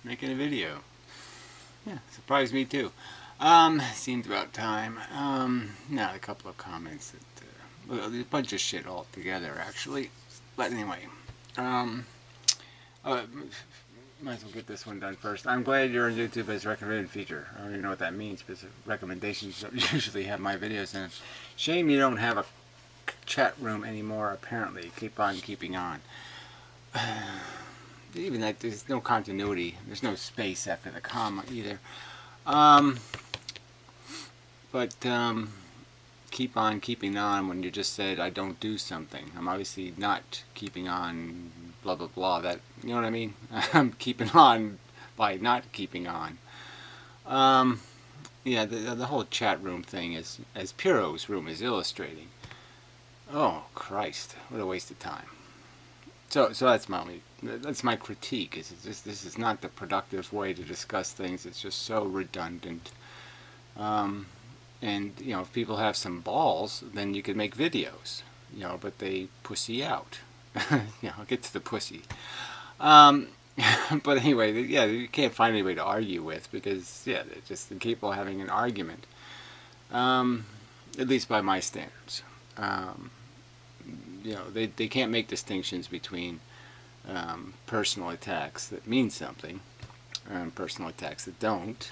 Making a video. Yeah, surprised me too. Seemed about time. Now a couple of comments that, well, a bunch of shit all together actually. But anyway, uh, might as well get this one done first. I'm glad you're on YouTube as recommended feature. I don't even know what that means because recommendations don't usually have my videos in it. Shame you don't have a chat room anymore, apparently. Keep on keeping on. Even that, there's no continuity. There's no space after the comma either. Keep on keeping on when you just said I don't do something. I'm obviously not keeping on blah blah blah. That, you know what I mean? I'm keeping on by not keeping on. Yeah, the whole chat room thing is, as Piro's room is illustrating. Oh Christ, what a waste of time. So that's my critique. Is this is not the productive way to discuss things. It's just so redundant. And you know, if people have some balls, then you could make videos. You know, but they pussy out. Yeah, I'll get to the pussy. But anyway, yeah, you can't find anybody to argue with because yeah, they're just capable of having an argument. At least by my standards. You know, they can't make distinctions between personal attacks that mean something and personal attacks that don't.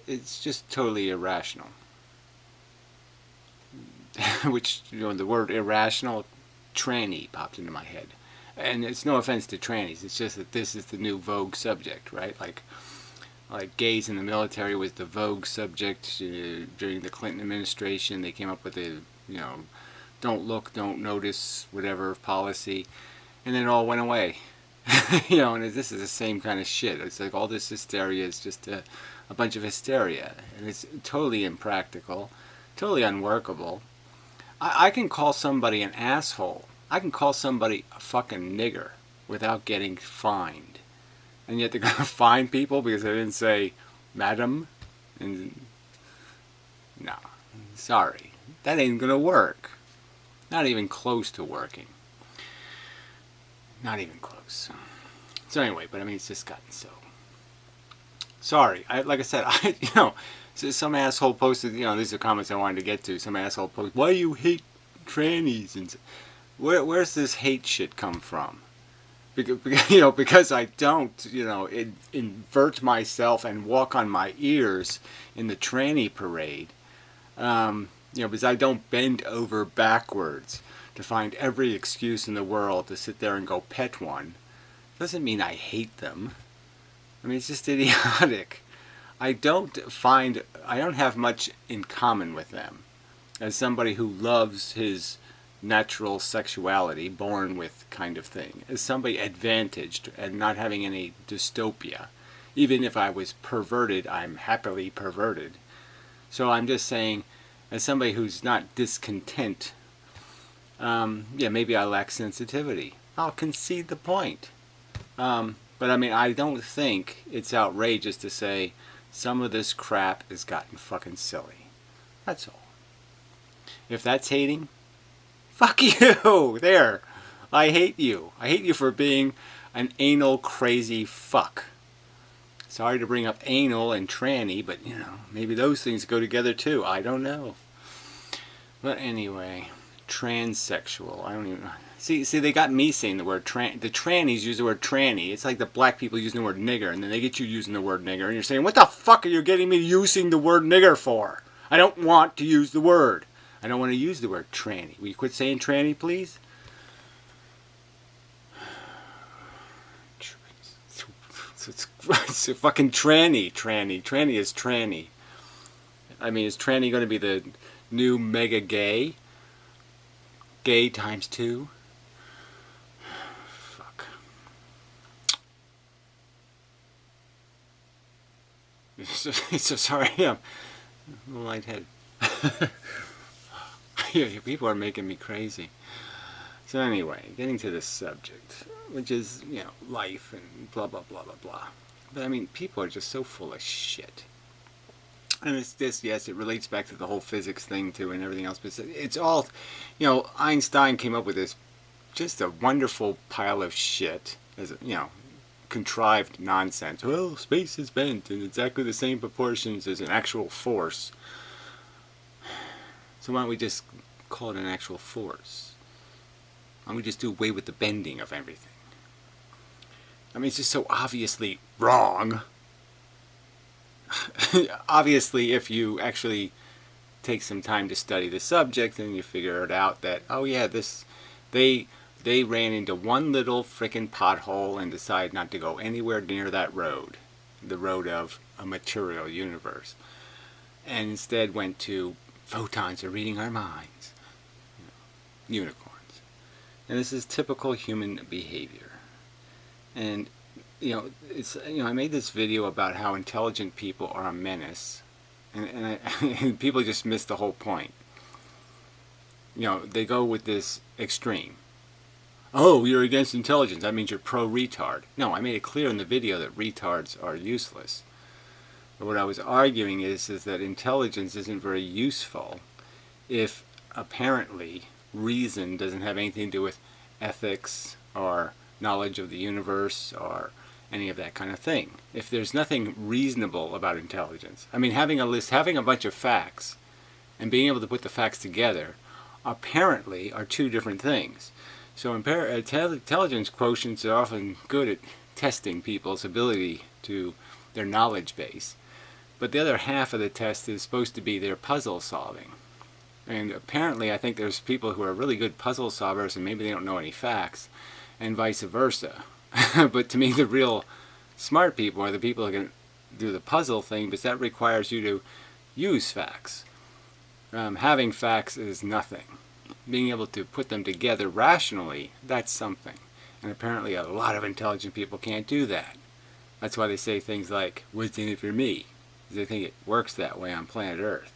It's just totally irrational. Which, you know, the word irrational, tranny, popped into my head. And it's no offense to trannies, it's just that this is the new vogue subject, right? Like gays in the military was the vogue subject during the Clinton administration. They came up with a, you know, don't look, don't notice, whatever policy, and then it all went away. You know, and this is the same kind of shit. It's like all this hysteria is just a bunch of hysteria, and it's totally impractical, totally unworkable. I can call somebody an asshole. I can call somebody a fucking nigger without getting fined, and yet they're gonna fine people because they didn't say madam. And nah, sorry, that ain't gonna work. Not even close to working. Not even close. So anyway, but I mean, it's just gotten so. Sorry, like I said, you know, some asshole posted, you know, these are comments I wanted to get to. Some asshole posted, why you hate trannies? And where's this hate shit come from? Because, you know, because I don't, you know, invert myself and walk on my ears in the tranny parade. You know, because I don't bend over backwards to find every excuse in the world to sit there and go pet one. Doesn't mean I hate them. I mean, it's just idiotic. I don't have much in common with them. As somebody who loves his natural sexuality, born with kind of thing. As somebody advantaged and not having any dystopia. Even if I was perverted, I'm happily perverted. So I'm just saying, as somebody who's not discontent, yeah, maybe I lack sensitivity. I'll concede the point. But I mean, I don't think it's outrageous to say some of this crap has gotten fucking silly. That's all. If that's hating, fuck you! There! I hate you. I hate you for being an anal crazy fuck. Sorry to bring up anal and tranny, but you know, maybe those things go together too. I don't know. But anyway, transsexual. I don't even know. See, they got me saying the word the trannies use the word tranny. It's like the black people using the word nigger, and then they get you using the word nigger, and you're saying, what the fuck are you getting me using the word nigger for? I don't want to use the word. I don't want to use the word tranny. Will you quit saying tranny, please? It's a fucking tranny. Tranny is tranny. I mean, is tranny going to be the new mega gay? Gay times 2? Fuck. So sorry, I'm a little lightheaded. People are making me crazy. So anyway, getting to this subject, which is, you know, life and blah, blah, blah, blah, blah. But I mean, people are just so full of shit. And it's this, yes, it relates back to the whole physics thing too and everything else, but it's all, you know, Einstein came up with this, just a wonderful pile of shit, as you know, contrived nonsense. Well, space is bent in exactly the same proportions as an actual force. So why don't we just call it an actual force? Why don't we just do away with the bending of everything? I mean, it's just so obviously wrong. Obviously, if you actually take some time to study the subject, and you figure it out that, oh yeah, they ran into one little frickin' pothole and decided not to go anywhere near that road, the road of a material universe, and instead went to photons are reading our minds, unicorns. And this is typical human behavior. And I made this video about how intelligent people are a menace, and people just miss the whole point. They go with this extreme. Oh, you're against intelligence, that means you're pro-retard. No, I made it clear in the video that retards are useless. But what I was arguing is that intelligence isn't very useful if apparently reason doesn't have anything to do with ethics or knowledge of the universe or any of that kind of thing. If there's nothing reasonable about intelligence, I mean, having a list, having a bunch of facts and being able to put the facts together apparently are two different things. So intelligence quotients are often good at testing people's ability to their knowledge base, but the other half of the test is supposed to be their puzzle solving. And apparently I think there's people who are really good puzzle solvers and maybe they don't know any facts, and vice versa. But to me, the real smart people are the people who can do the puzzle thing, but that requires you to use facts. Having facts is nothing. Being able to put them together rationally, that's something. And apparently a lot of intelligent people can't do that. That's why they say things like, what's in it for me? They think it works that way on planet Earth.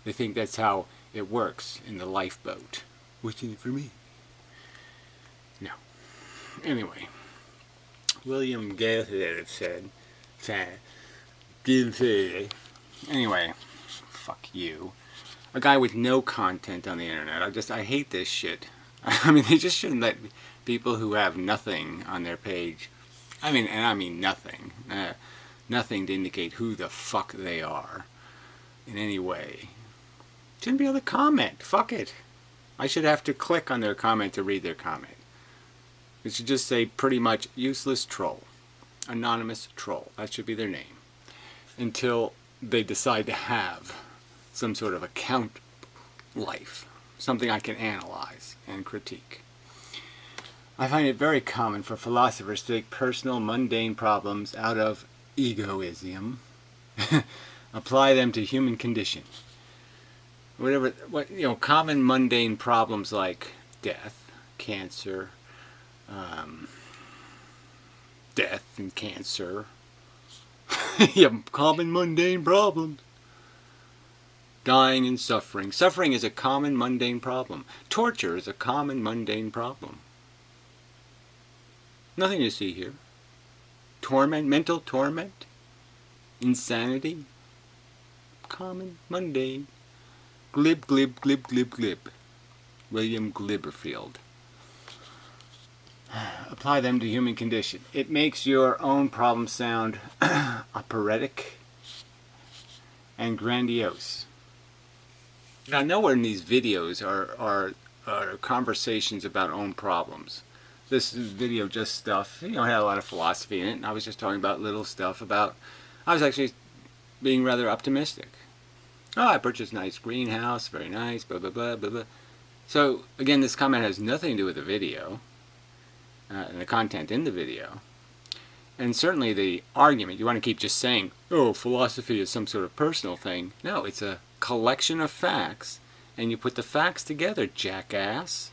They think that's how it works in the lifeboat. What's in it for me? No. Anyway, William Gale said, anyway, fuck you. A guy with no content on the internet. I hate this shit. I mean, they just shouldn't let people who have nothing on their page, I mean nothing, nothing to indicate who the fuck they are in any way. Shouldn't be able to comment. Fuck it. I should have to click on their comment to read their comment. It should just say pretty much useless troll. Anonymous troll. That should be their name. Until they decide to have some sort of account life. Something I can analyze and critique. I find it very common for philosophers to take personal, mundane problems out of egoism, apply them to human condition. Common mundane problems like death, cancer, death and cancer. Common mundane problems. Dying and suffering. Suffering is a common mundane problem. Torture is a common mundane problem. Nothing to see here. Torment, mental torment, insanity, common, mundane. Glib, glib, glib, glib, glib. William Glibberfield. Apply them to human condition. It makes your own problem sound operatic and grandiose. Now, nowhere in these videos are conversations about own problems. This video just stuff, had a lot of philosophy in it, and I was just talking about little stuff about, I was actually being rather optimistic. Oh, I purchased a nice greenhouse, very nice, blah, blah, blah, blah, blah. So, again, this comment has nothing to do with the video, and the content in the video. And certainly the argument, you want to keep just saying, oh, philosophy is some sort of personal thing. No, it's a collection of facts, and you put the facts together, jackass.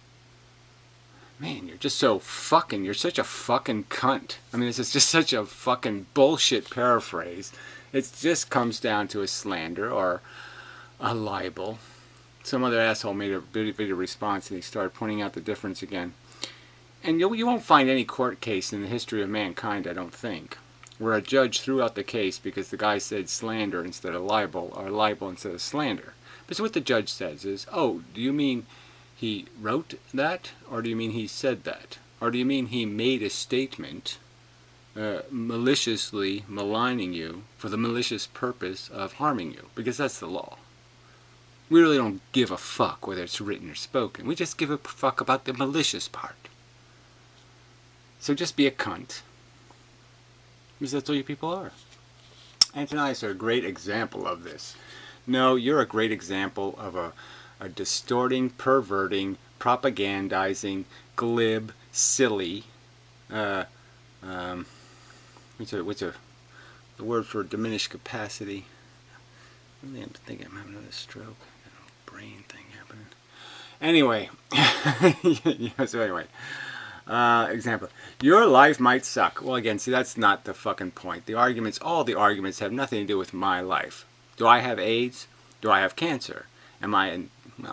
Man, you're just so fucking, you're such a fucking cunt. I mean, this is just such a fucking bullshit paraphrase. It just comes down to a slander or a libel. Some other asshole made a video response and he started pointing out the difference again. And you won't find any court case in the history of mankind, I don't think, where a judge threw out the case because the guy said slander instead of libel, or libel instead of slander. But so what the judge says is, oh, do you mean he wrote that? Or do you mean he said that? Or do you mean he made a statement maliciously maligning you for the malicious purpose of harming you, because that's the law. We really don't give a fuck whether it's written or spoken. We just give a fuck about the malicious part. So just be a cunt, because that's all you people are. Antonius are a great example of this. No, you're a great example of a distorting, perverting, propagandizing, glib, silly, what's the word for diminished capacity? Really, I'm thinking I'm having another stroke. Brain thing happening. Anyway, so anyway, example. Your life might suck. Well, again, see, that's not the fucking point. All the arguments have nothing to do with my life. Do I have AIDS? Do I have cancer? Well, I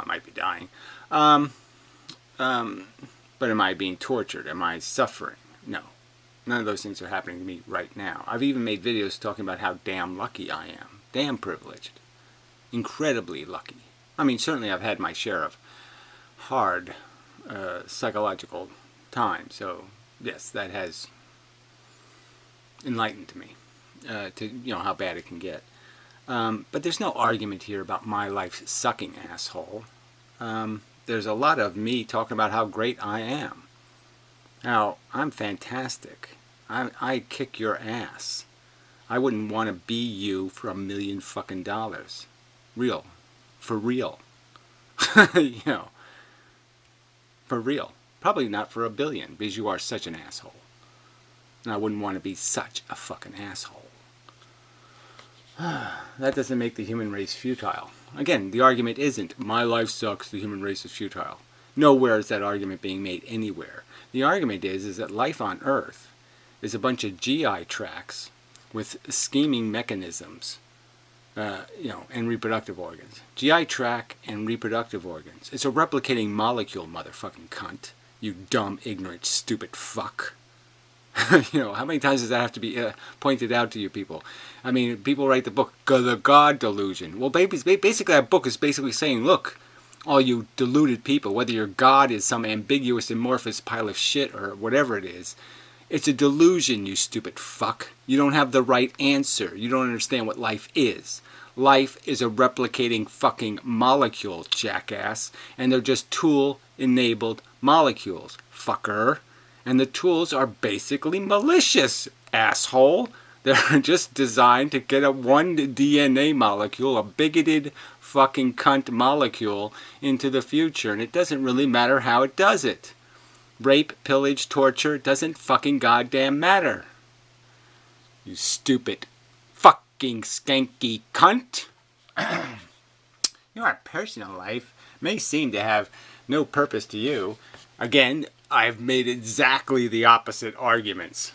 might be dying. But am I being tortured? Am I suffering? No. None of those things are happening to me right now. I've even made videos talking about how damn lucky I am. Damn privileged. Incredibly lucky. I mean, certainly I've had my share of hard psychological time. So, yes, that has enlightened me to how bad it can get. But there's no argument here about my life sucking, asshole. There's a lot of me talking about how great I am. Now, I'm fantastic. I kick your ass. I wouldn't want to be you for $1 million fucking dollars. Real. For real. For real. Probably not for $1 billion, because you are such an asshole. And I wouldn't want to be such a fucking asshole. That doesn't make the human race futile. Again, the argument isn't, my life sucks, the human race is futile. Nowhere is that argument being made anywhere. The argument is that life on Earth is a bunch of GI tracts with scheming mechanisms, and reproductive organs. GI tract and reproductive organs. It's a replicating molecule, motherfucking cunt. You dumb, ignorant, stupid fuck. How many times does that have to be pointed out to you people? I mean, people write the book, The God Delusion. Well, basically that book is basically saying, look, all you deluded people, whether your God is some ambiguous, amorphous pile of shit or whatever it is, it's a delusion, you stupid fuck. You don't have the right answer. You don't understand what life is. Life is a replicating fucking molecule, jackass. And they're just tool-enabled molecules, fucker. And the tools are basically malicious, asshole. They're just designed to get one DNA molecule, a bigoted fucking cunt molecule, into the future. And it doesn't really matter how it does it. Rape, pillage, torture, doesn't fucking goddamn matter. You stupid fucking skanky cunt. Your personal life may seem to have no purpose to you. Again, I've made exactly the opposite arguments.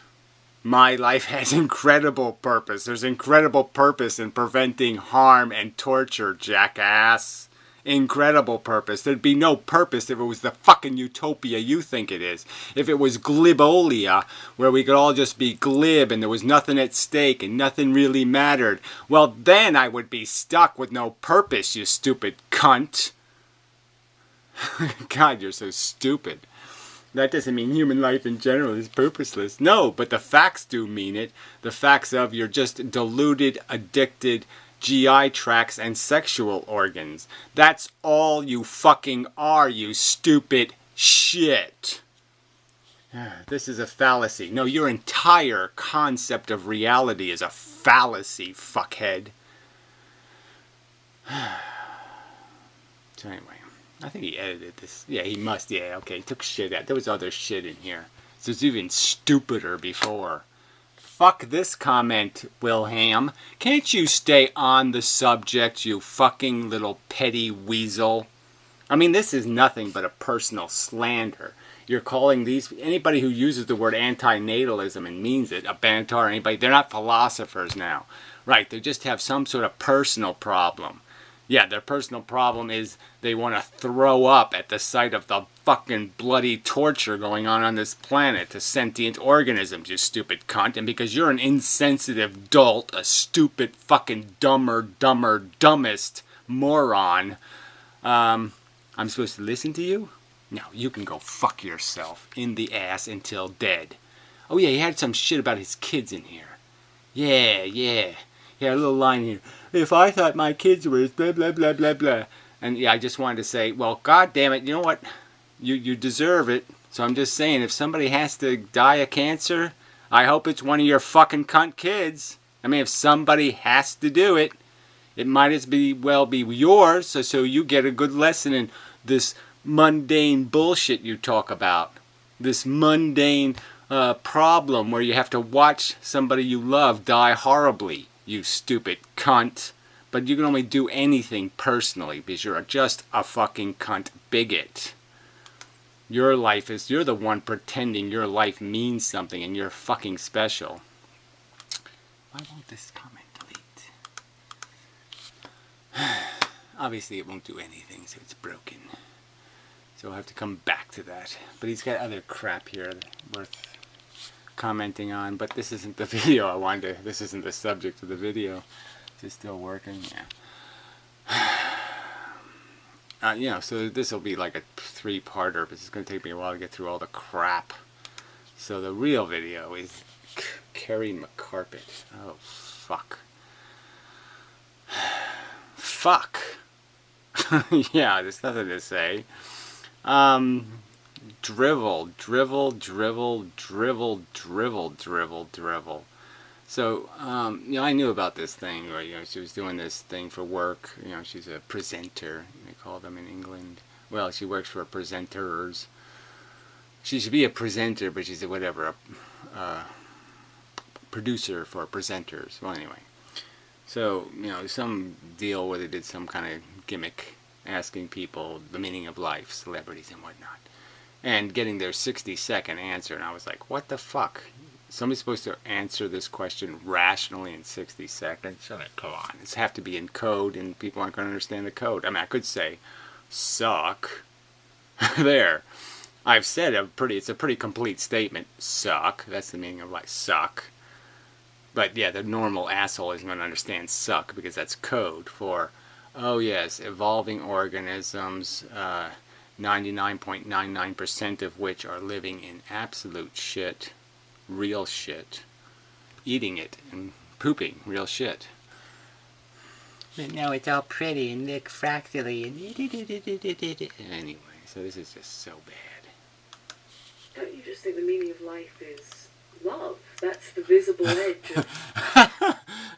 My life has incredible purpose. There's incredible purpose in preventing harm and torture, jackass. Incredible purpose. There'd be no purpose if it was the fucking utopia you think it is. If it was glibolia, where we could all just be glib and there was nothing at stake and nothing really mattered, well then I would be stuck with no purpose, you stupid cunt. God, you're so stupid. That doesn't mean human life in general is purposeless. No, but the facts do mean it. The facts of you're just deluded, addicted, GI tracts and sexual organs. That's all you fucking are, you stupid shit. This is a fallacy. No, your entire concept of reality is a fallacy, fuckhead. So anyway, I think he edited this. Yeah, he must. Yeah, okay, he took shit out. There was other shit in here. So it's even stupider before. Fuck this comment, Wilhelm. Can't you stay on the subject, you fucking little petty weasel? I mean, this is nothing but a personal slander. You're calling anybody who uses the word antinatalism and means it, a Benatar or anybody, they're not philosophers now. Right, they just have some sort of personal problem. Yeah, their personal problem is they want to throw up at the sight of the fucking bloody torture going on this planet to sentient organisms, you stupid cunt. And because you're an insensitive dolt, a stupid fucking dumbest moron, I'm supposed to listen to you? No, you can go fuck yourself in the ass until dead. Oh yeah, he had some shit about his kids in here. Yeah. He had a little line here. If I thought my kids were blah blah blah blah blah. And yeah, I just wanted to say, well, god damn it, you know what? You deserve it. So I'm just saying, if somebody has to die of cancer, I hope it's one of your fucking cunt kids. I mean, if somebody has to do it, it might as well be yours, so you get a good lesson in this mundane bullshit you talk about. This mundane problem where you have to watch somebody you love die horribly, you stupid cunt. But you can only do anything personally because you're just a fucking cunt bigot. Your life is, you're the one pretending your life means something and you're fucking special. Why won't this comment delete? Obviously it won't do anything, so it's broken. So I'll have to come back to that. But he's got other crap here worth commenting on. But this isn't the video I wanted to, this isn't the subject of the video. Is it still working? Yeah. You know, so this will be like a 3-parter, but it's going to take me a while to get through all the crap. So the real video is carrying my carpet. Oh, fuck. Fuck. Yeah, there's nothing to say. Drivel. So, you know, I knew about this thing where, you know, she was doing this thing for work. You know, she's a presenter, they call them in England. Well, she works for presenters. She should be a presenter, but she's a whatever, a producer for presenters. Well, anyway. So, you know, some deal where they did some kind of gimmick asking people the meaning of life, celebrities and whatnot. And getting their 60-second answer. And I was like, what the fuck? Somebody's supposed to answer this question rationally in 60 seconds? Come on. It's have to be in code and people aren't going to understand the code. I mean, I could say, suck. There. I've said it's a pretty complete statement. Suck. That's the meaning of life. Suck. But yeah, the normal asshole isn't going to understand suck because that's code for, oh yes, evolving organisms, 99.99% of which are living in absolute shit. Real shit. Eating it and pooping real shit. But now it's all pretty and look fractally and anyway, so this is just so bad. Don't you just think the meaning of life is love? That's the visible edge of...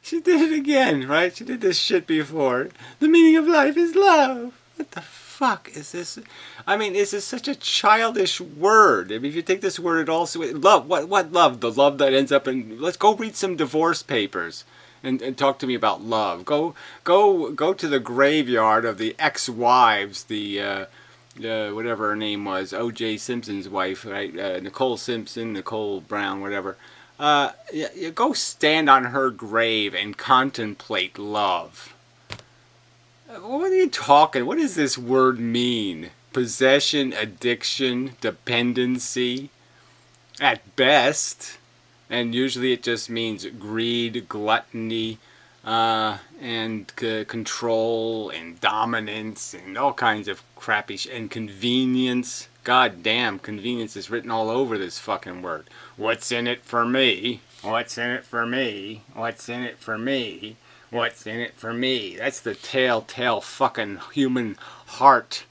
She did it again, right? She did this shit before. The meaning of life is love. What the fuck is this? I mean, this is such a childish word. I mean, if you take this word at all, love, what love? The love that ends up in, let's go read some divorce papers and talk to me about love. Go to the graveyard of the ex-wives, the whatever her name was, O.J. Simpson's wife, right? Nicole Simpson, Nicole Brown, whatever. You go stand on her grave and contemplate love. What are you talking? What does this word mean? Possession, addiction, dependency? At best. And usually it just means greed, gluttony, and control, and dominance, and all kinds of crappy shit. And convenience. God damn, convenience is written all over this fucking word. What's in it for me? What's in it for me? What's in it for me? What's in it for me? That's the telltale fucking human heart.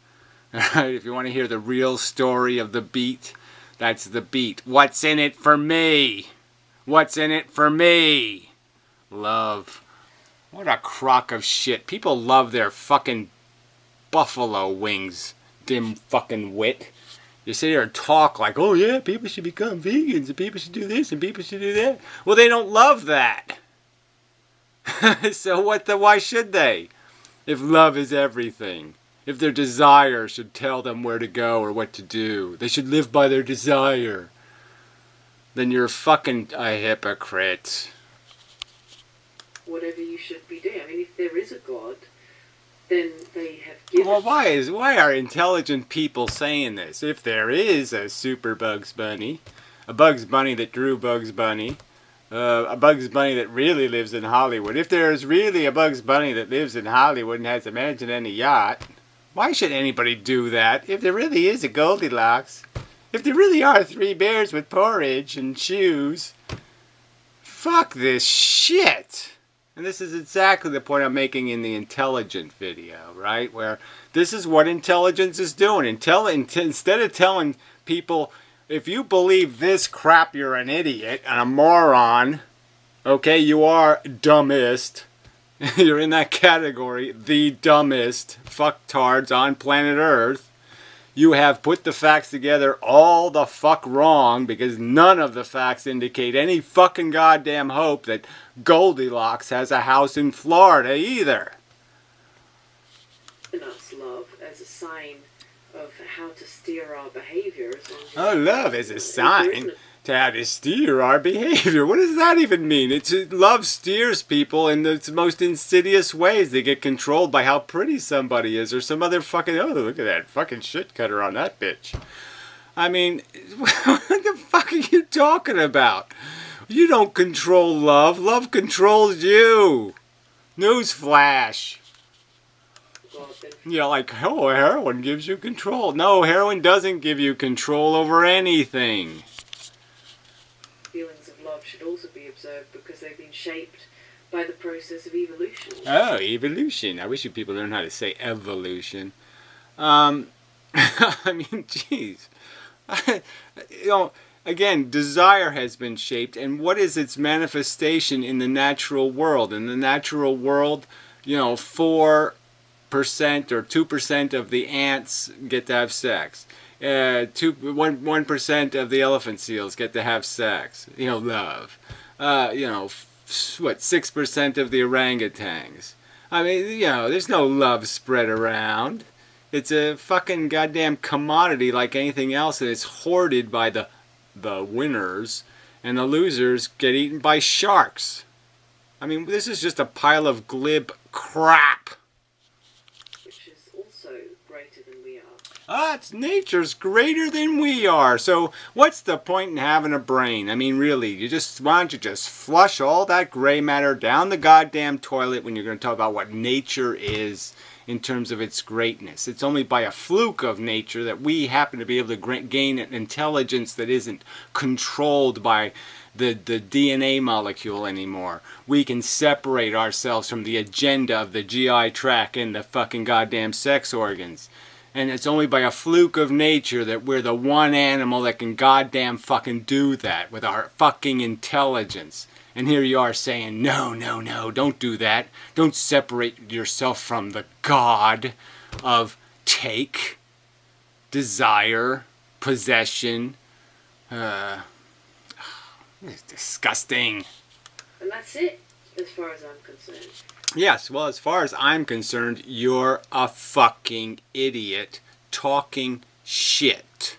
Alright, if you want to hear the real story of the beat, that's the beat. What's in it for me? What's in it for me? Love. What a crock of shit. People love their fucking buffalo wings. Dim fucking wit. You sit here and talk like, oh yeah, people should become vegans and people should do this and people should do that. Well, they don't love that. So why should they? If love is everything. If their desire should tell them where to go or what to do. They should live by their desire. Then you're fucking a hypocrite. Whatever you should be doing. I mean, if there is a God, then they have given... Well, why are intelligent people saying this? If there is a super Bugs Bunny, a Bugs Bunny that drew Bugs Bunny, a Bugs Bunny that really lives in Hollywood. If there's really a Bugs Bunny that lives in Hollywood and has a mansion and a yacht, why should anybody do that? If there really is a Goldilocks, If there really are 3 bears with porridge and shoes, fuck this shit. And this is exactly the point I'm making in the intelligent video, right? Where this is what intelligence is doing. Instead of telling people, if you believe this crap, you're an idiot and a moron. Okay, you are dumbest. You're in that category, the dumbest fucktards on planet Earth. You have put the facts together all the fuck wrong, because none of the facts indicate any fucking goddamn hope that Goldilocks has a house in Florida either. Us love as a sign of how to steer our behavior. Oh, love is a sign to how to steer our behavior. What does that even mean? Love steers people in the most insidious ways. They get controlled by how pretty somebody is, or some other fucking, oh, look at that fucking shit cutter on that bitch. I mean, what the fuck are you talking about? You don't control love. Love controls you. Newsflash. You know, like, oh, heroin gives you control. No, heroin doesn't give you control over anything. Feelings of love should also be observed because they've been shaped by the process of evolution. Oh, evolution. I wish you people learn how to say evolution. I mean, jeez. You know, again, desire has been shaped, and what is its manifestation in the natural world? In the natural world, you know, 4% or 2% of the ants get to have sex. 1% of the elephant seals get to have sex. You know, love. You know, 6% of the orangutans. I mean, you know, there's no love spread around. It's a fucking goddamn commodity like anything else, and it's hoarded by the winners, and the losers get eaten by sharks. I mean, this is just a pile of glib crap. It's nature's greater than we are. So what's the point in having a brain? I mean, really, why don't you just flush all that gray matter down the goddamn toilet when you're going to talk about what nature is in terms of its greatness? It's only by a fluke of nature that we happen to be able to gain an intelligence that isn't controlled by the DNA molecule anymore. We can separate ourselves from the agenda of the GI tract and the fucking goddamn sex organs. And it's only by a fluke of nature that we're the one animal that can goddamn fucking do that with our fucking intelligence. And here you are saying, no, no, no, don't do that. Don't separate yourself from the God of take, desire, possession. It's disgusting. And that's it, as far as I'm concerned. Yes, well, as far as I'm concerned, you're a fucking idiot talking shit.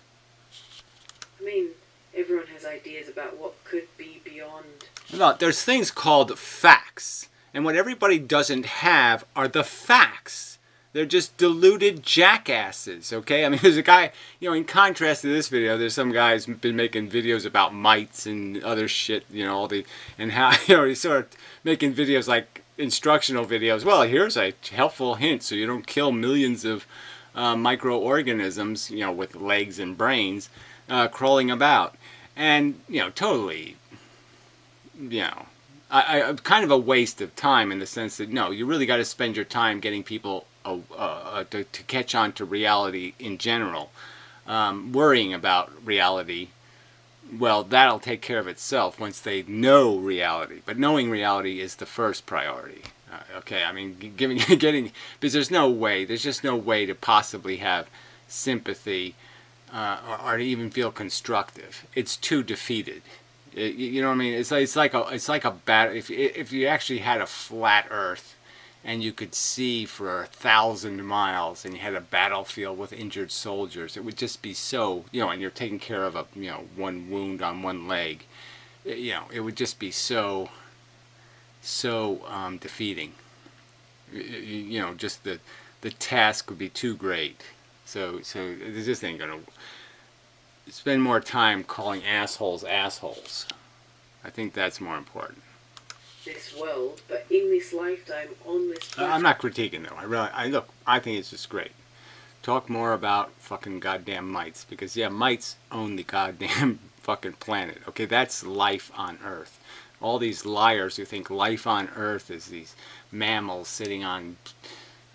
I mean, everyone has ideas about what could be beyond. No, there's things called facts. And what everybody doesn't have are the facts. They're just deluded jackasses, okay? I mean, there's a guy, you know, in contrast to this video, there's some guy who's been making videos about mites and other shit, you know, and how, you know, he's sort of making videos like instructional videos. Well, here's a helpful hint so you don't kill millions of microorganisms, you know, with legs and brains crawling about. And, you know, totally, you know, I kind of a waste of time in the sense that, no, you really got to spend your time getting people to catch on to reality in general. Worrying about reality, well, that'll take care of itself once they know reality. But knowing reality is the first priority. Okay, I mean, because there's just no way to possibly have sympathy or to even feel constructive. It's too defeated. You know what I mean? It's like a battle. If you actually had a flat Earth and you could see for 1,000 miles and you had a battlefield with injured soldiers, it would just be so, you know, and you're taking care of one wound on one leg, you know, it would just be so defeating. You know, just the task would be too great. So this just ain't gonna spend more time calling assholes assholes. I think that's more important. This world, but in this lifetime, on this planet. I'm not critiquing though. I think it's just great. Talk more about fucking goddamn mites, because yeah, mites own the goddamn fucking planet. Okay, that's life on Earth. All these liars who think life on Earth is these mammals sitting on,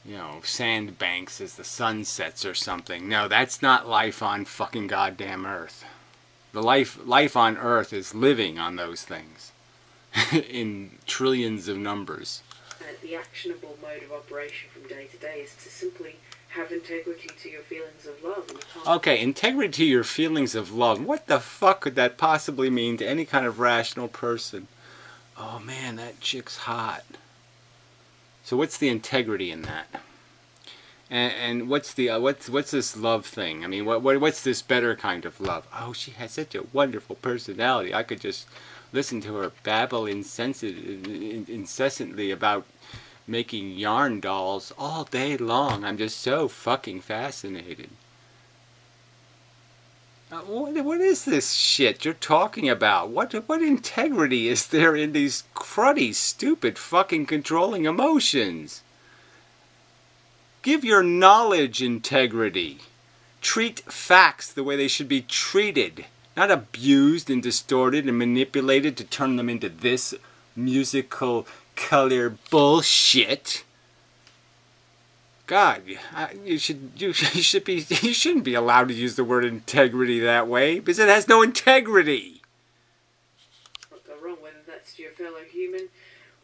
you know, sandbanks as the sun sets or something. No, that's not life on fucking goddamn Earth. The life on Earth is living on those things in trillions of numbers. The actionable mode of operation from day to day is to simply have integrity to your feelings of love. And you can't... Okay, integrity to your feelings of love. What the fuck could that possibly mean to any kind of rational person? Oh man, that chick's hot. So what's the integrity in that? And what's the what's this love thing? I mean, what's this better kind of love? Oh, she has such a wonderful personality. I could just listen to her babble incessantly about making yarn dolls all day long. I'm just so fucking fascinated. What is this shit you're talking about? What integrity is there in these cruddy, stupid, fucking controlling emotions? Give your knowledge integrity. Treat facts the way they should be treated. Not abused and distorted and manipulated to turn them into this musical color bullshit. God, you shouldn't be allowed to use the word integrity that way, because it has no integrity. Not go wrong, whether that's to your fellow human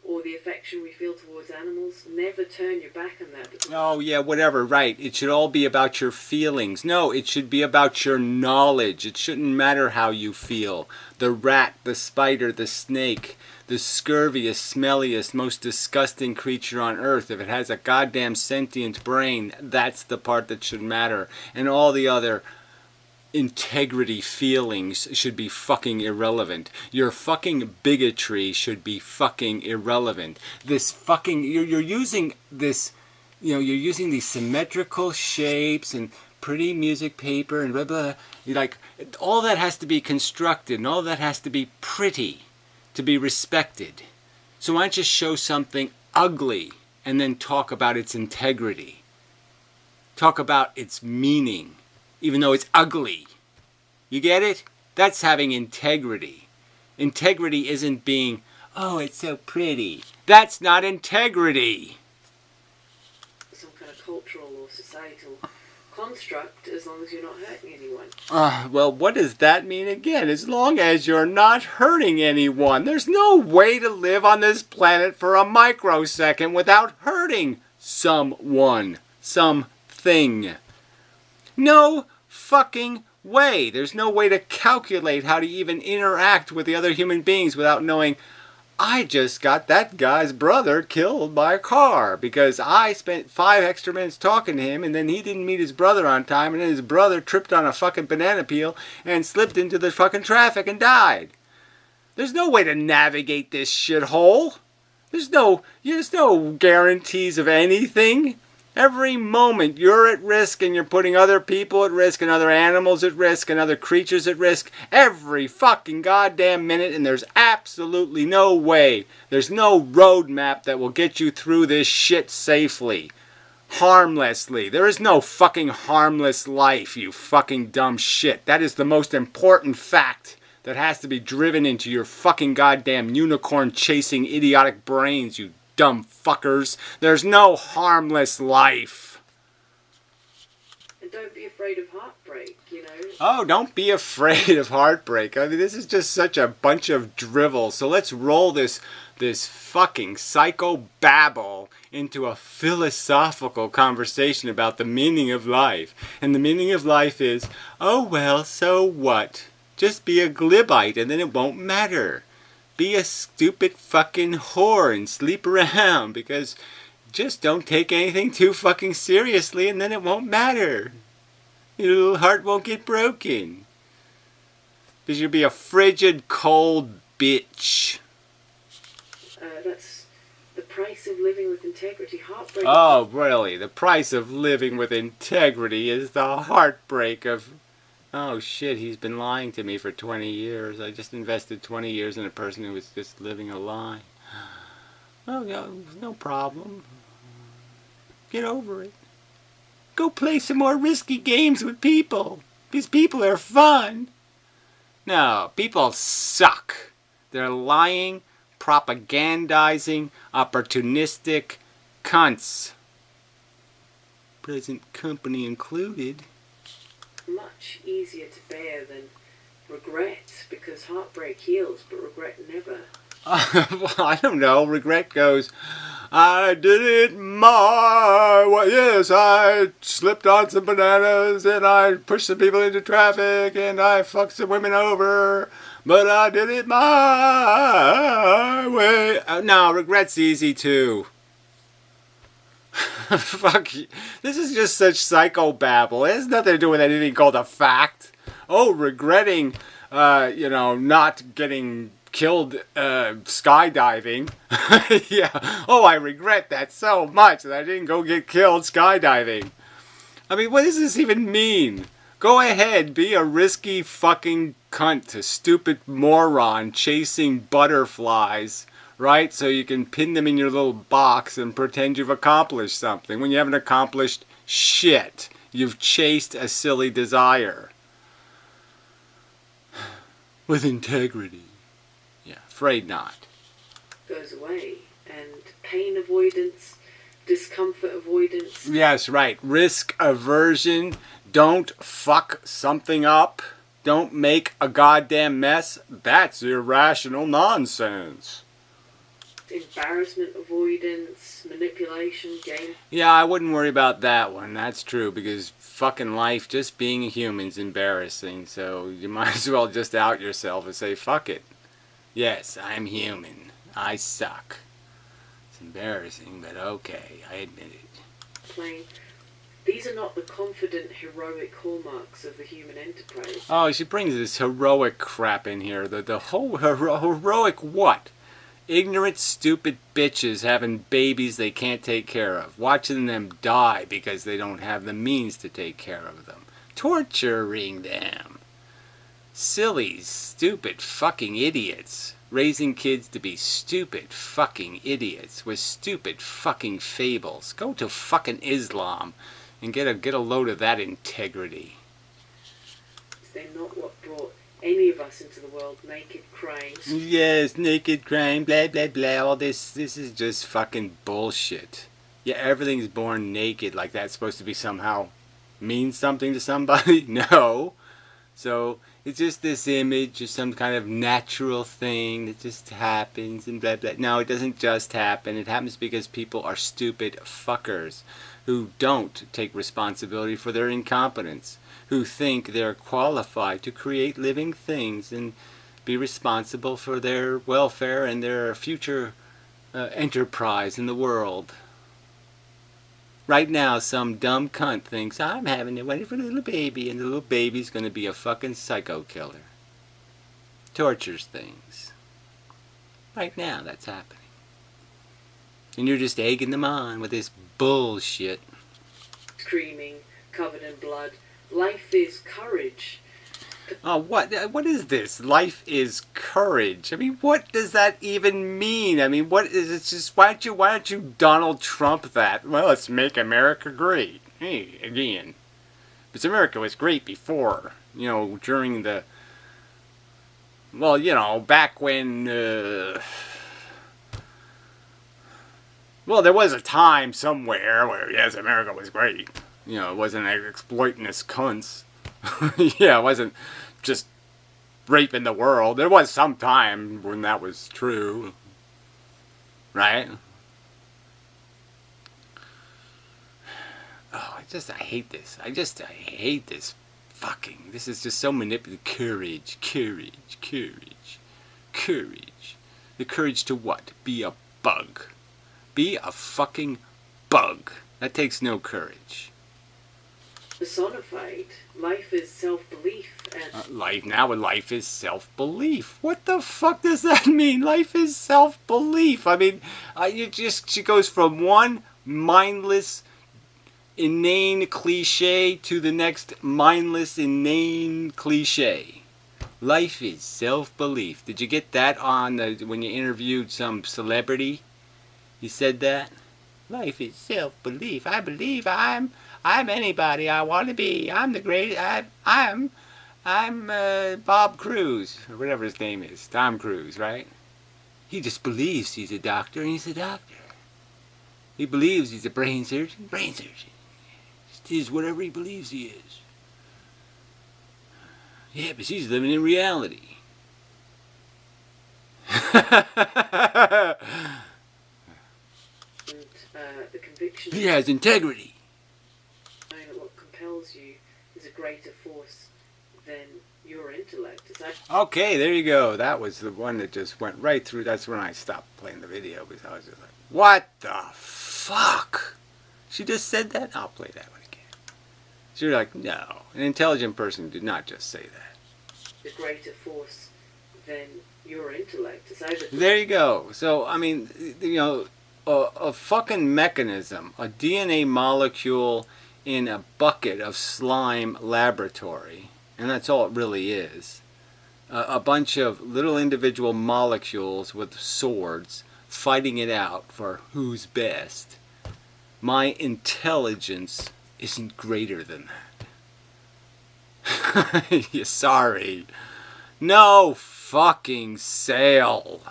or the affection we feel towards animals. Never turn your back on that. Oh yeah, whatever, right. It should all be about your feelings. No, it should be about your knowledge. It shouldn't matter how you feel. The rat, the spider, the snake, the scurviest, smelliest, most disgusting creature on earth, if it has a goddamn sentient brain, that's the part that should matter. And all the other integrity feelings should be fucking irrelevant. Your fucking bigotry should be fucking irrelevant. This fucking, you're using this, you know, you're using these symmetrical shapes and pretty music paper and blah blah. You're like, all that has to be constructed and all that has to be pretty to be respected. So why don't you show something ugly and then talk about its integrity? Talk about its meaning, even though it's ugly. You get it? That's having integrity. Integrity isn't being, oh, it's so pretty. That's not integrity. Some kind of cultural or societal construct, as long as you're not hurting anyone. Well, what does that mean again? As long as you're not hurting anyone. There's no way to live on this planet for a microsecond without hurting someone, something. No fucking way. There's no way to calculate how to even interact with the other human beings without knowing, I just got that guy's brother killed by a car because I spent 5 extra minutes talking to him and then he didn't meet his brother on time and then his brother tripped on a fucking banana peel and slipped into the fucking traffic and died. There's no way to navigate this shithole. There's no guarantees of anything. Every moment you're at risk and you're putting other people at risk and other animals at risk and other creatures at risk every fucking goddamn minute, and there's absolutely no way, there's no roadmap that will get you through this shit safely, harmlessly. There is no fucking harmless life, you fucking dumb shit. That is the most important fact that has to be driven into your fucking goddamn unicorn chasing idiotic brains, you dumb fuckers. There's no harmless life. And don't be afraid of heartbreak, you know. Oh, don't be afraid of heartbreak. I mean, this is just such a bunch of drivel. So let's roll this fucking psycho babble into a philosophical conversation about the meaning of life. And the meaning of life is, oh well, so what? Just be a glibite and then it won't matter. Be a stupid fucking whore and sleep around, because just don't take anything too fucking seriously and then it won't matter. Your little heart won't get broken. Because you'll be a frigid, cold bitch. That's the price of living with integrity. Heartbreak. Oh, really? The price of living with integrity is the heartbreak of... Oh shit, he's been lying to me for 20 years. I just invested 20 years in a person who was just living a lie. Oh, no problem. Get over it. Go play some more risky games with people. Because people are fun. No, people suck. They're lying, propagandizing, opportunistic cunts. Present company included. Much easier to bear than regret, because heartbreak heals, but regret never. Well, I don't know. Regret goes, I did it my way. Yes, I slipped on some bananas and I pushed some people into traffic and I fucked some women over. But I did it my way. No, regret's easy too. Fuck you. This is just such psychobabble. It has nothing to do with anything called a fact. Oh, regretting, not getting killed skydiving. Yeah. Oh, I regret that so much that I didn't go get killed skydiving. I mean, what does this even mean? Go ahead, be a risky fucking cunt, a stupid moron chasing butterflies, right? So you can pin them in your little box and pretend you've accomplished something when you haven't accomplished shit. You've chased a silly desire. With integrity. Yeah, afraid not. Goes away. And pain avoidance, discomfort avoidance. Yes, right. Risk aversion. Don't fuck something up. Don't make a goddamn mess. That's irrational nonsense. Embarrassment avoidance, manipulation, game. Yeah, I wouldn't worry about that one. That's true, because fucking life, just being a human's embarrassing. So you might as well just out yourself and say, fuck it. Yes, I'm human. I suck. It's embarrassing, but okay, I admit it. Plain. These are not the confident, heroic hallmarks of the human enterprise. Oh, she brings this heroic crap in here. The whole heroic what? Ignorant, stupid bitches having babies they can't take care of. Watching them die because they don't have the means to take care of them. Torturing them. Silly, stupid fucking idiots. Raising kids to be stupid fucking idiots with stupid fucking fables. Go to fucking Islam and get a load of that integrity. They're not what brought any of us into the world. Naked crimes. Yes, naked crime, blah blah blah. All this is just fucking bullshit. Yeah, everything's born naked, like that's supposed to be somehow mean something to somebody? No. So it's just this image of some kind of natural thing that just happens and blah blah. No, it doesn't just happen. It happens because people are stupid fuckers who don't take responsibility for their incompetence, who think they're qualified to create living things and be responsible for their welfare and their future enterprise in the world. Right now, some dumb cunt thinks, I'm having a wonderful little baby, and the little baby's going to be a fucking psycho killer. Tortures things. Right now, that's happening. And you're just egging them on with this bullshit. Screaming, covered in blood. Life is courage. Oh, what is this? Life is courage. I mean, what does that even mean? I mean, what is it? Just why don't you Donald Trump that? Well, let's make America great. Hey, again. Because America was great before, during the, back when, well, there was a time somewhere where, yes, America was great. It wasn't exploiting us cunts. Yeah, it wasn't just raping the world. There was some time when that was true. Right? Oh, I hate this. I hate this fucking. This is just so manipulative. Courage. The courage to what? Be a bug. Be a fucking bug. That takes no courage. Personified. Life is self-belief and life is self-belief. What the fuck does that mean? Life is self-belief. I mean, she goes from one mindless, inane cliche to the next mindless, inane cliche. Life is self-belief. Did you get that on when you interviewed some celebrity? You said that? Life is self-belief. I I'm anybody I want to be. I'm the great. I'm Bob Cruz, or whatever his name is. Tom Cruise, right? He just believes he's a doctor, and he's a doctor. He believes he's a brain surgeon. Brain surgeon. He's whatever he believes he is. Yeah, but she's living in reality. The conviction. He has integrity. Knowing that what compels you is a greater force than your intellect. Okay, there you go. That was the one that just went right through. That's when I stopped playing the video, because I was just like, what the fuck? She just said that? I'll play that one again. So you're like, no. An intelligent person did not just say that. The greater force than your intellect. There you go. So, I mean, you know, a fucking mechanism, a DNA molecule in a bucket of slime laboratory, and that's all it really is. A bunch of little individual molecules with swords fighting it out for who's best. My intelligence isn't greater than that. You're sorry. No fucking sale.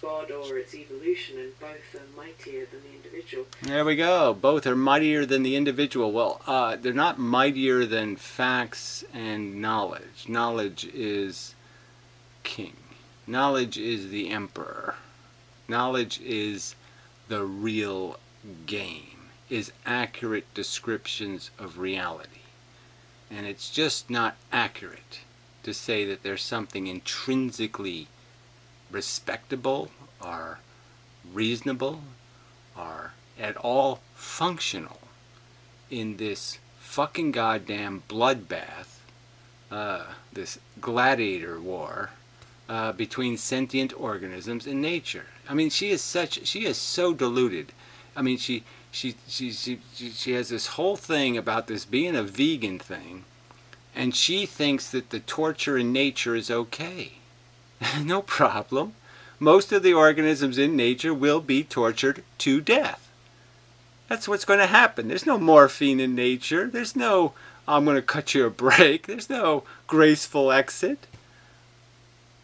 God or its evolution, and both are mightier than the individual. There we go. Both are mightier than the individual. Well, they're not mightier than facts and knowledge. Knowledge is king. Knowledge is the emperor. Knowledge is the real game, is accurate descriptions of reality. And it's just not accurate to say that there's something intrinsically respectable or reasonable or at all functional in this fucking goddamn bloodbath, this gladiator war between sentient organisms and nature. I mean, she is so deluded. I mean, she has this whole thing about this being a vegan thing, and she thinks that the torture in nature is okay. No problem. Most of the organisms in nature will be tortured to death. That's what's going to happen. There's no morphine in nature. There's no, I'm going to cut you a break. There's no graceful exit.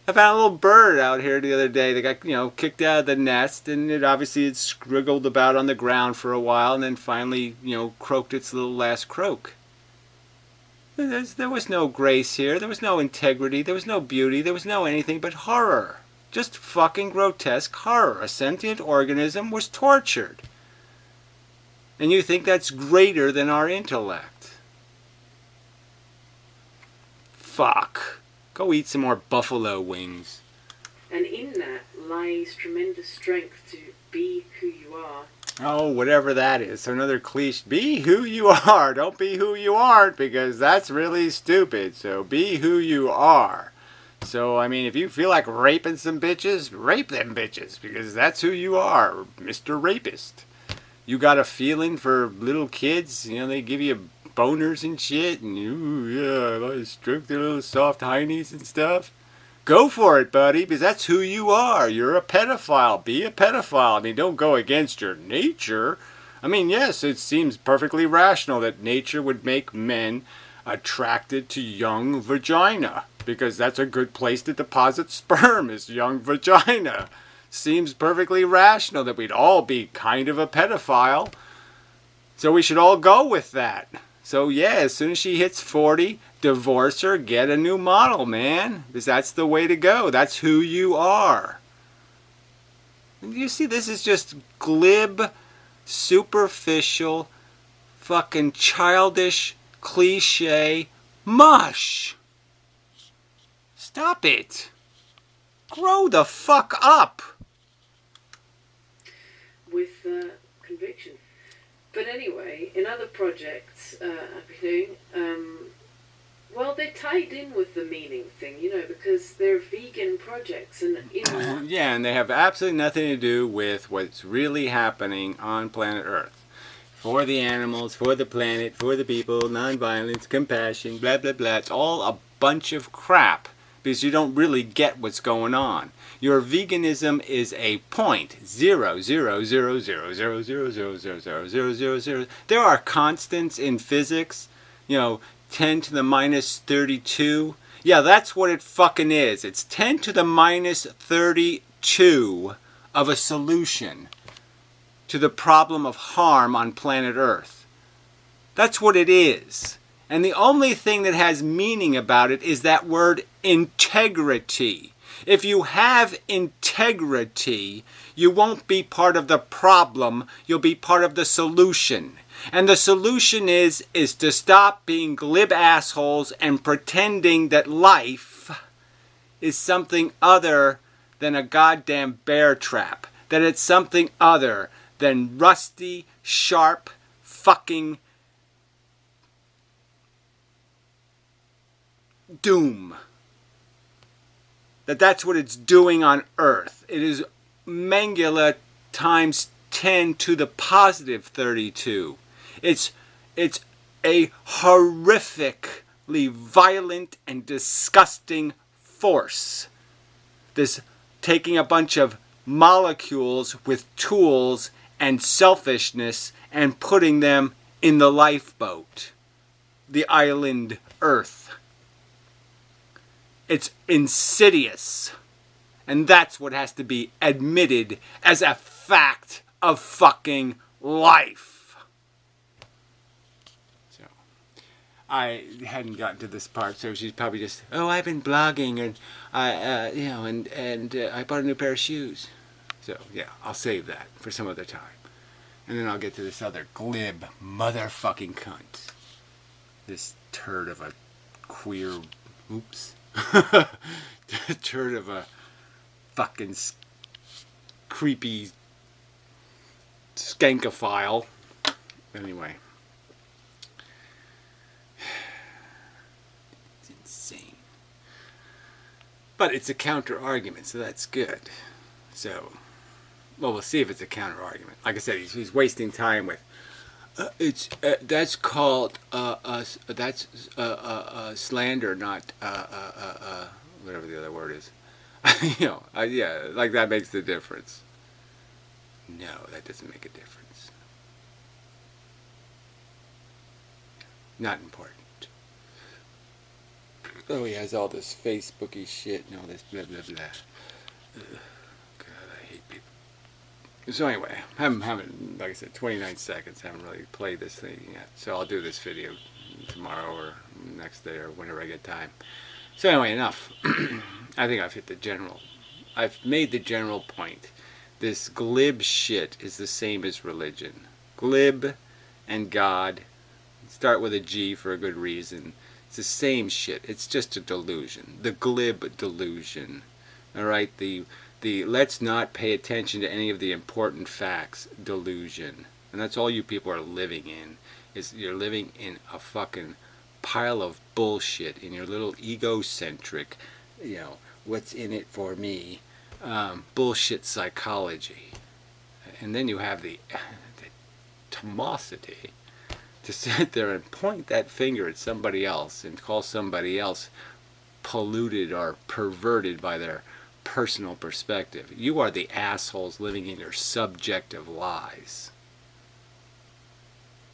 I found a little bird out here the other day that got, you know, kicked out of the nest, and it obviously had scriggled about on the ground for a while, and then finally, you know, croaked its little last croak. There was no grace here. There was no integrity. There was no beauty. There was no anything but horror. Just fucking grotesque horror. A sentient organism was tortured. And you think that's greater than our intellect. Fuck. Go eat some more buffalo wings. And in that lies tremendous strength to be who you are. Oh, whatever that is. So another cliche. Be who you are. Don't be who you aren't, because that's really stupid. So be who you are. So, I mean, if you feel like raping some bitches, rape them bitches, because that's who you are, Mr. Rapist. You got a feeling for little kids, you know, they give you boners and shit, and ooh, yeah, I stroke their little soft heinies and stuff. Go for it, buddy, because that's who you are. You're a pedophile. Be a pedophile. I mean, don't go against your nature. I mean, yes, it seems perfectly rational that nature would make men attracted to young vagina, because that's a good place to deposit sperm, is young vagina. Seems perfectly rational that we'd all be kind of a pedophile. So we should all go with that. So yeah, as soon as she hits 40, divorce her, get a new model, man. Because that's the way to go. That's who you are. You see, this is just glib, superficial, fucking childish, cliche mush. Stop it. Grow the fuck up. With conviction. But anyway, in other projects I've been doing, well, they're tied in with the meaning thing, you know, because they're vegan projects, and yeah, and they have absolutely nothing to do with what's really happening on planet Earth. For the animals, for the planet, for the people, nonviolence, compassion, blah, blah, blah. It's all a bunch of crap because you don't really get what's going on. Your veganism is a point 0.00000000000. There are constants in physics, 10 to the minus 32. Yeah, that's what it fucking is. It's 10 to the minus 32 of a solution to the problem of harm on planet Earth. That's what it is. And the only thing that has meaning about it is that word integrity. If you have integrity, you won't be part of the problem, you'll be part of the solution. And the solution is to stop being glib assholes and pretending that life is something other than a goddamn bear trap. That it's something other than rusty, sharp, fucking doom. That's what it's doing on Earth. It is Mengele times 10 to the positive 32. It's a horrifically violent and disgusting force. This taking a bunch of molecules with tools and selfishness and putting them in the lifeboat, the island Earth. It's insidious. And that's what has to be admitted as a fact of fucking life. So, I hadn't gotten to this part, so she's probably just, I've been blogging and I bought a new pair of shoes. So, yeah, I'll save that for some other time. And then I'll get to this other glib motherfucking cunt. This turd of a queer, turd of a fucking creepy skankophile. Anyway. It's insane. But it's a counter argument, so that's good. So, we'll see if it's a counter argument. Like I said, he's wasting time with that's called slander, not whatever the other word is. Yeah, like that makes the difference. No, that doesn't make a difference. Not important. Oh, he has all this Facebooky shit and all this blah blah blah. God, I hate people. So anyway, I haven't, like I said, 29 seconds. I haven't really played this thing yet. So I'll do this video tomorrow or next day or whenever I get time. So anyway, enough. I think I've made the general point. This glib shit is the same as religion. Glib and God, start with a G for a good reason. It's the same shit. It's just a delusion. The glib delusion. Alright, the let's not pay attention to any of the important facts delusion. And that's all you people are living in. Is you're living in a fucking pile of bullshit in your little egocentric, what's in it for me, bullshit psychology. And then you have the temerity to sit there and point that finger at somebody else and call somebody else polluted or perverted by their personal perspective. You are the assholes living in your subjective lies.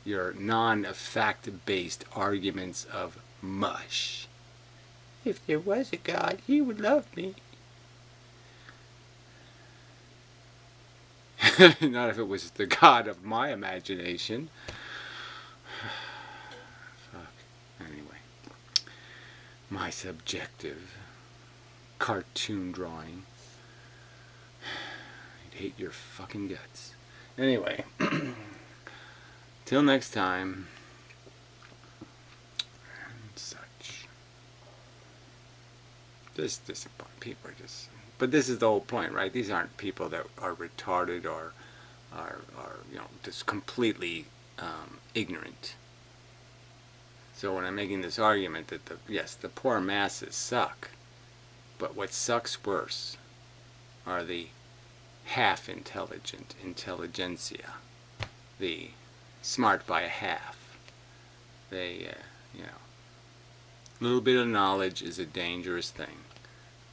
Your non-fact-based arguments of mush. If there was a God, he would love me. Not if it was the God of my imagination. Fuck. Anyway. My subjective cartoon drawing. I'd hate your fucking guts. Anyway. Till next time. And such. Just disappoint. People are just... But this is the whole point, right? These aren't people that are retarded or are just completely ignorant. So when I'm making this argument that the poor masses suck, but what sucks worse are the half-intelligent intelligentsia, the smart by a half. They, a little bit of knowledge is a dangerous thing.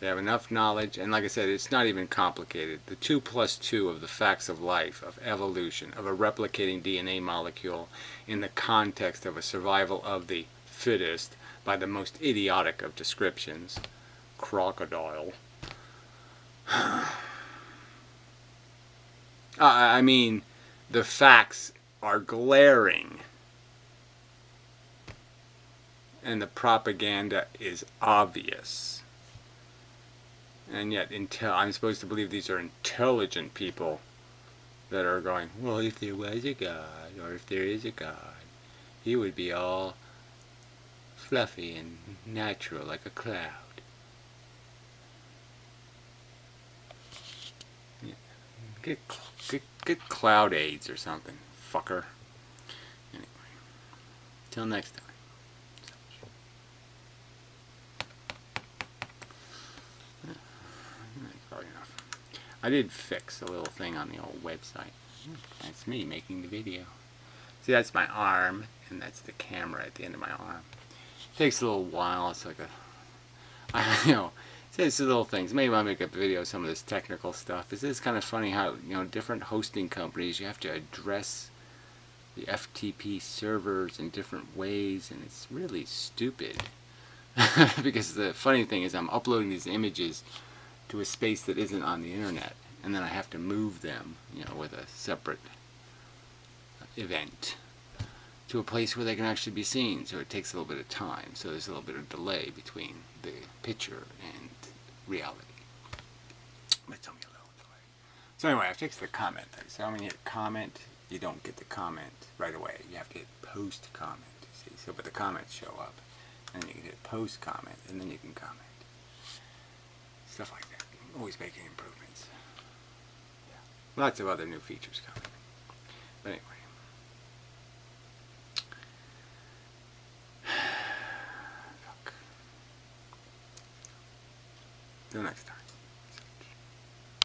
They have enough knowledge, and like I said, it's not even complicated. The 2 plus 2 of the facts of life, of evolution, of a replicating DNA molecule in the context of a survival of the fittest by the most idiotic of descriptions, crocodile. I mean, the facts are glaring, and the propaganda is obvious. And yet, I'm supposed to believe these are intelligent people that are going, well, if there was a God, or if there is a God, he would be all fluffy and natural like a cloud. Yeah. Get cloud AIDS or something, fucker. Anyway, till next time. Probably enough. I did fix a little thing on the old website. That's me making the video. See, that's my arm, and that's the camera at the end of my arm. It takes a little while. It's like it's little things. Maybe I'll make a video of some of this technical stuff. It's kind of funny how, different hosting companies, you have to address the FTP servers in different ways, and it's really stupid. Because the funny thing is I'm uploading these images to a space that isn't on the internet, and then I have to move them, with a separate event to a place where they can actually be seen. So it takes a little bit of time. So there's a little bit of delay between the picture and reality. But it's only a little delay. So anyway, I fixed the comment thing. So when you hit comment, you don't get the comment right away. You have to hit post comment. See, so but the comments show up, and then you can hit post comment, and then you can comment. Stuff like that. Always making improvements. Yeah. Lots of other new features coming. But anyway. Till next time.